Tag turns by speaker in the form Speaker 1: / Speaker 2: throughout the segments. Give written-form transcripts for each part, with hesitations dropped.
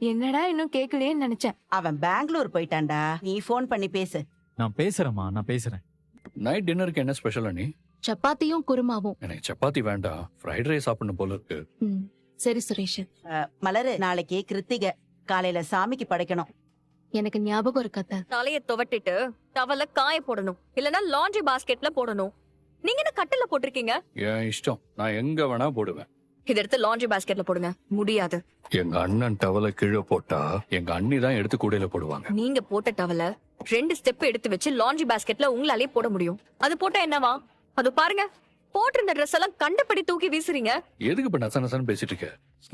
Speaker 1: என்னடா இன்னும் கேட்கலையேன்னு நினைச்சேன்.
Speaker 2: அவன் பெங்களூர் போயிட்டான்டா. நீ ஃபோன் பண்ணி பேசு.
Speaker 3: நான் பேசுறேம்மா, நான் பேசுறேன்.
Speaker 4: நைட் டின்னருக்கு என்ன ஸ்பெஷல் அண்ணி?
Speaker 5: சப்பாத்தியும் குருமாவும்.
Speaker 4: எனக்கு சப்பாத்தி வேண்டாம், ஃப்ரைட் ரைஸ் சாப்பிடணும் போல இருக்கு.
Speaker 5: சரி சுரேஷ்.
Speaker 2: மலரு, நாளைக்கு கிருத்திகை, காலையில சாமிக்கு படைக்கணும்.
Speaker 5: எனக்கு ஞாபகம் இருக்கத்த.
Speaker 6: தலைய துவட்டிட்டு டவல்ல காய போடணும், இல்லனா லாண்ட்ரி பாஸ்கெட்ல போடணும். நீங்க என்ன கட்டல போட்டிருக்கீங்க?
Speaker 4: என் இஷ்டம், நான் எங்க வேணா போடுவேன்.
Speaker 6: இத எடுத்து லாண்ட்ரி பாஸ்கெட்ல போடுங்க. முடியாது.
Speaker 4: எங்க அண்ணன் டவலை கீழே போட்டா எங்க அண்ணி தான் எடுத்து கூடையில போடுவாங்க.
Speaker 6: நீங்க போட்ட டவல 2 ஸ்டெப் எடுத்து வச்சு லாண்ட்ரி பாஸ்கெட்ல உங்களாலே போட முடியும். அது போட்டா என்னவா? அது பாருங்க, போட்டிருந்த ட்ரெஸ் எல்லாம் கண்டபடி தூக்கி வீசுறீங்க.
Speaker 4: எதுக்கு இப்ப நச நசன்னு பேசிட்டு இருக்க?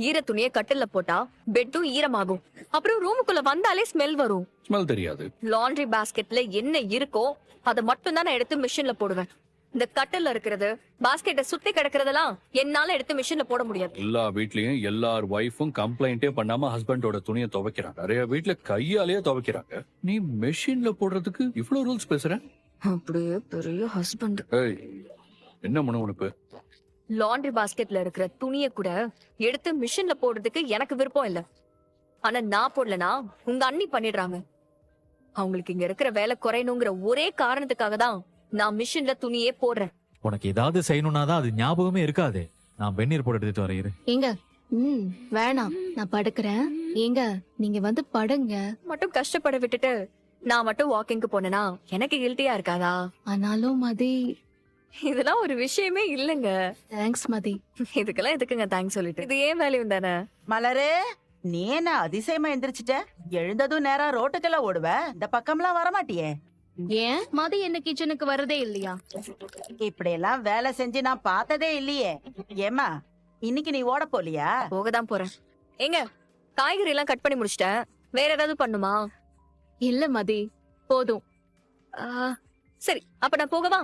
Speaker 6: ஈர துணியை கட்டில போட்டா பெட்டும் ஈரமாகும். அப்புறம் ரூமுக்குள்ள வந்தாலே ஸ்மெல் வரும்.
Speaker 4: ஸ்மெல் தெரியாது.
Speaker 6: லாண்ட்ரி பாஸ்கெட்ல என்ன இருக்கோ அதை மட்டும் தான் நான் எடுத்து மிஷின்ல போடுவேன். இந்த கட்டில இருக்கிறது, பாஸ்கெட்டை சுத்தி கிடக்கிறதெல்லாம் என்னால எடுத்து மிஷின்ல போட முடியாது.
Speaker 4: எல்லா வீட்லயும் எல்லார் வைஃபும் கம்ப்ளைண்டே பண்ணாம ஹஸ்பண்டோட துணியை துவைக்கிறாங்க. நிறைய வீட்ல கையாலேயே துவைக்கிறாங்க. நீ மெஷின்ல போடுறதுக்கு இவ்வளவு ரூல்ஸ் பேசுற?
Speaker 6: அப்படியே பெரிய ஹஸ்பண்ட்.
Speaker 4: ஏய், என்ன முணுமுணுப்பு?
Speaker 6: லாண்ட்ரி பாஸ்கெட்ல இருக்கிற துணியை கூட எடுத்து மிஷின்ல போடுறதுக்கு எனக்கு விருப்பம் இல்ல. ஆனா நான் போடலனா உங்க அண்ணி பண்ணிடுறாங்க. அவங்களுக்கு இங்க இருக்கிற வேலை குறையணுங்கிற ஒரே காரணத்துக்காக தான் நான் மிஷின்ல துணியே போடுறேன்.
Speaker 3: உனக்கு ஏதாவது செய்யணும்னா தான் அது ஞாபகமே இருக்காது. நான் வெந்நீர் போட்டு எடுத்துட்டு வரேன்.
Speaker 5: ஏங்க வேணாம், நான் படுக்கிறேன். ஏங்க நீங்க வந்து படுங்க.
Speaker 6: மட்டும் கஷ்டப்பட விட்டுட்டு நான் மட்டும் வாக்கிங்க்கு போனேனா எனக்கு கில்ட்டியா இருக்காதா?
Speaker 5: ஆனாலும் மதி,
Speaker 6: இதெல்லாம் ஒரு விஷயமே இல்லங்க.
Speaker 5: தேங்க்ஸ் மதி.
Speaker 6: இதுக்கெல்லாம் எதுக்குங்க தேங்க்ஸ் சொல்லிட்டு? இது ஏன் வேலையும் தானே.
Speaker 2: மலரு, நீ என்ன அதிசயமா எந்திரிச்சிட்ட? எழுந்ததும் நேரா ரோட்டுக்கெல்லாம் ஓடுவ, இந்த பக்கம்லாம் வரமாட்டியே.
Speaker 5: ஏன் மதி என்ன கிச்சனுக்கு வரதே இல்லையா?
Speaker 2: இப்படி எல்லாம் வேலை செஞ்சு நான் பார்த்ததே இல்லையே. ஏமா, இன்னைக்கு நீ ஓட போலியா?
Speaker 6: போகதான் போறேன். ஏங்க, காய்கறி எல்லாம் கட் பண்ணி முடிச்சிட்டேன். வேற ஏதாவது பண்ணுமா?
Speaker 5: இல்ல மதி, போதும்.
Speaker 6: சரி, அப்ப நான் போகவா?